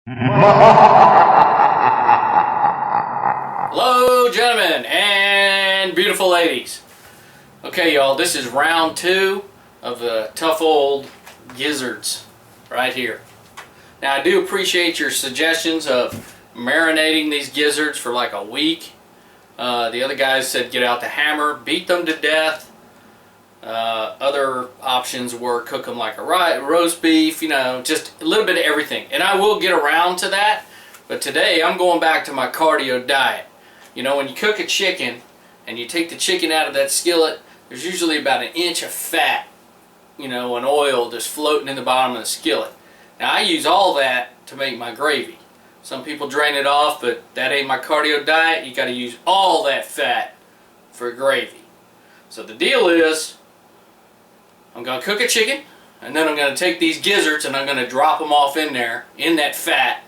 Hello, gentlemen and beautiful ladies. Okay, y'all, this is round 2 of the tough old gizzards right here. Now, I do appreciate your suggestions of marinating these gizzards for like a week. The other guys said get out the hammer, beat them to death. Other options were cook them like a roast beef, you know, just a little bit of everything. And I will get around to that, but today I'm going back to my cardio diet. You know, when you cook a chicken and you take the chicken out of that skillet, there's usually about 1 inch of fat, you know, and oil just floating in the bottom of the skillet. Now, I use all that to make my gravy. Some people drain it off, but that ain't my cardio diet. You got to use all that fat for gravy. So the deal is, I'm going to cook a chicken, and then I'm going to take these gizzards and I'm going to drop them off in there, in that fat,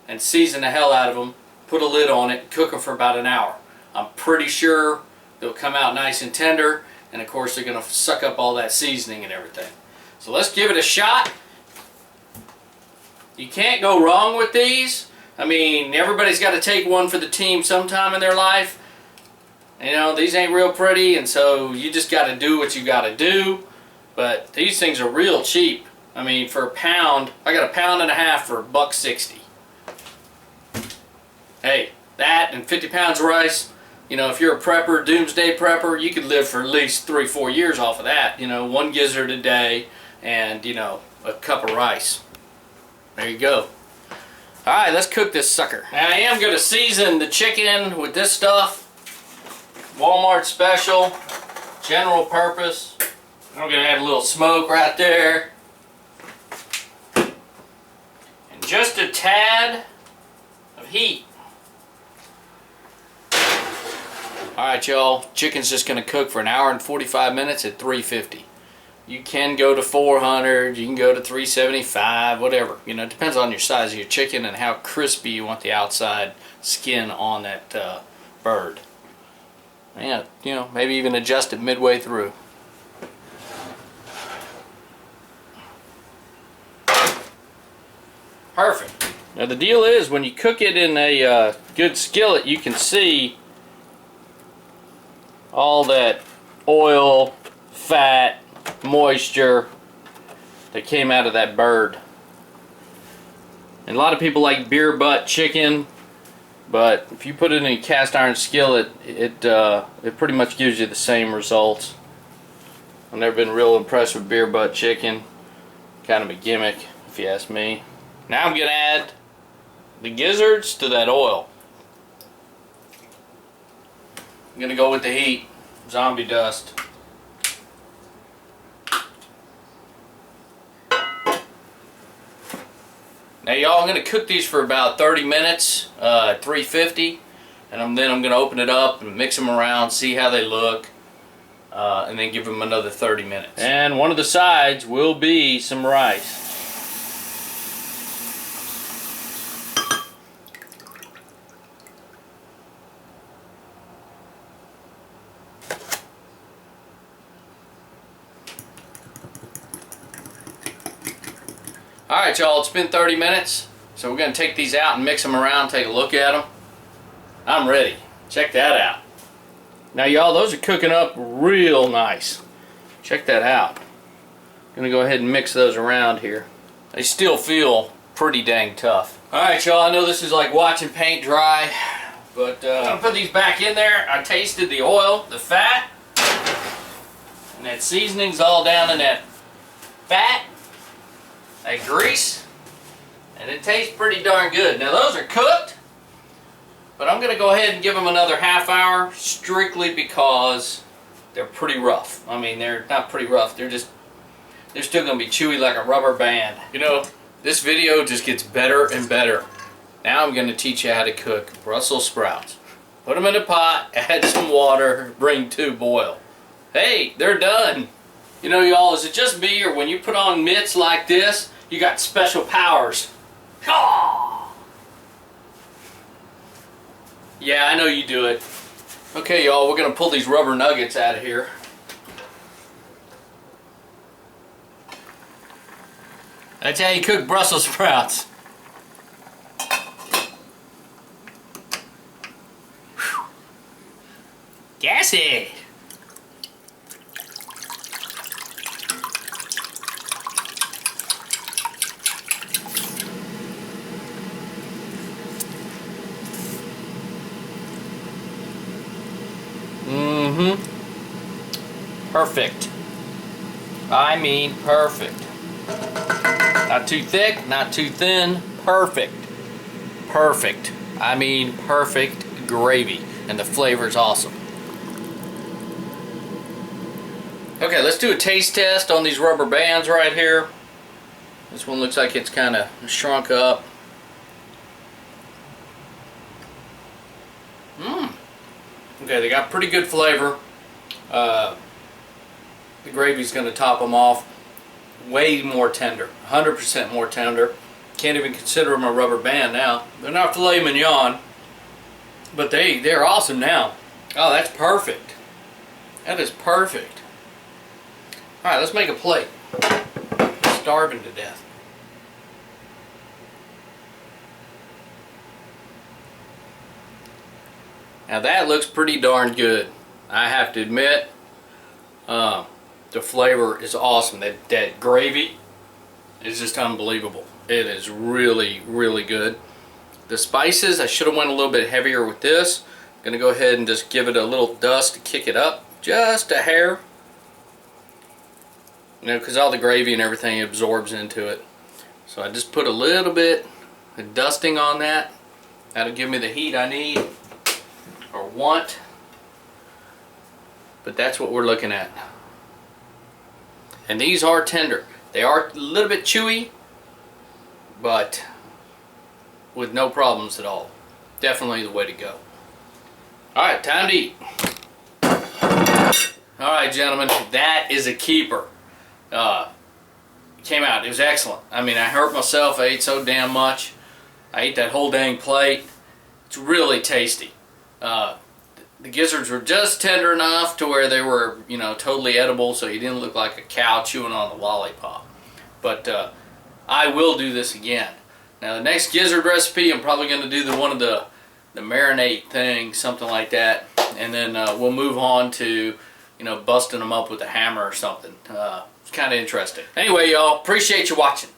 and season the hell out of them, put a lid on it, cook them for about an hour. I'm pretty sure they'll come out nice and tender, and of course they're going to suck up all that seasoning and everything. So let's give it a shot. You can't go wrong with these. I mean, everybody's got to take one for the team sometime in their life. You know, these ain't real pretty, and so you just got to do what you got to do. But these things are real cheap. I mean, for a pound, I got 1.5 pounds for $1.60. Hey, that and 50 pounds of rice, you know, if you're a prepper, doomsday prepper, you could live for at least 3-4 years off of that. You know, 1 gizzard a day and, you know, a cup of rice. There you go. Alright, let's cook this sucker. Now, I am going to season the chicken with this stuff. Walmart special, general purpose. I'm going to add a little smoke right there. And just a tad of heat. Alright, y'all. Chicken's just going to cook for 1 hour and 45 minutes at 350. You can go to 400, you can go to 375, whatever. You know, it depends on your size of your chicken and how crispy you want the outside skin on that bird. Yeah, you know, maybe even adjust it midway through. Perfect. Now the deal is, when you cook it in a good skillet, you can see all that oil, fat, moisture that came out of that bird. And a lot of people like beer butt chicken, but if you put it in a cast iron skillet, it pretty much gives you the same results. I've never been real impressed with beer butt chicken. Kind of a gimmick, if you ask me. Now I'm going to add the gizzards to that oil. I'm going to go with the heat. Zombie dust. Now, y'all, I'm going to cook these for about 30 minutes at 350. And then I'm going to open it up and mix them around, see how they look. And then give them another 30 minutes. And one of the sides will be some rice. Alright, y'all, it's been 30 minutes, so we're going to take these out and mix them around, take a look at them. I'm ready. Check that out. Now, y'all, those are cooking up real nice. Check that out. I'm going to go ahead and mix those around here. They still feel pretty dang tough. Alright, y'all, I know this is like watching paint dry, but I'm going to put these back in there. I tasted the oil, the fat, and that seasoning's all down in that fat. That grease, and it tastes pretty darn good. Now those are cooked, but I'm going to go ahead and give them another half hour strictly because they're pretty rough. I mean, they're not pretty rough, they're still going to be chewy like a rubber band. You know, this video just gets better and better. Now I'm going to teach you how to cook Brussels sprouts. Put them in a pot, add some water, bring to boil. Hey, they're done. You know, y'all, is it just me, or when you put on mitts like this, you got special powers? Oh! Yeah, I know you do it. Okay, y'all, we're going to pull these rubber nuggets out of here. That's how you cook Brussels sprouts. Gassy. Perfect. I mean perfect. Not too thick, not too thin. Perfect. Perfect. I mean perfect gravy. And the flavor is awesome. Okay, let's do a taste test on these rubber bands right here. This one looks like it's kind of shrunk up. Okay, they got pretty good flavor. The gravy's going to top them off. Way more tender, 100% more tender. Can't even consider them a rubber band now. They're not filet mignon, but they're awesome now. Oh, that's perfect. That is perfect. All right, let's make a plate. I'm starving to death. Now that looks pretty darn good. I have to admit, the flavor is awesome. That gravy is just unbelievable. It is really, really good. The spices, I should have went a little bit heavier with this. I'm gonna go ahead and just give it a little dust to kick it up, just a hair. You know, because all the gravy and everything absorbs into it. So I just put a little bit of dusting on that. That'll give me the heat I need or want. But that's what we're looking at. And these are tender. They are a little bit chewy, but with no problems at all. Definitely the way to go. Alright, time to eat. Alright, gentlemen, that is a keeper. Came out, it was excellent. I mean, I hurt myself, I ate so damn much. I ate that whole dang plate. It's really tasty. The gizzards were just tender enough to where they were, you know, totally edible, so you didn't look like a cow chewing on the lollipop. But I will do this again. Now the next gizzard recipe, I'm probably going to do one of the marinade thing, something like that, and then we'll move on to, you know, busting them up with a hammer or something. It's kind of interesting. Anyway, y'all, appreciate you watching.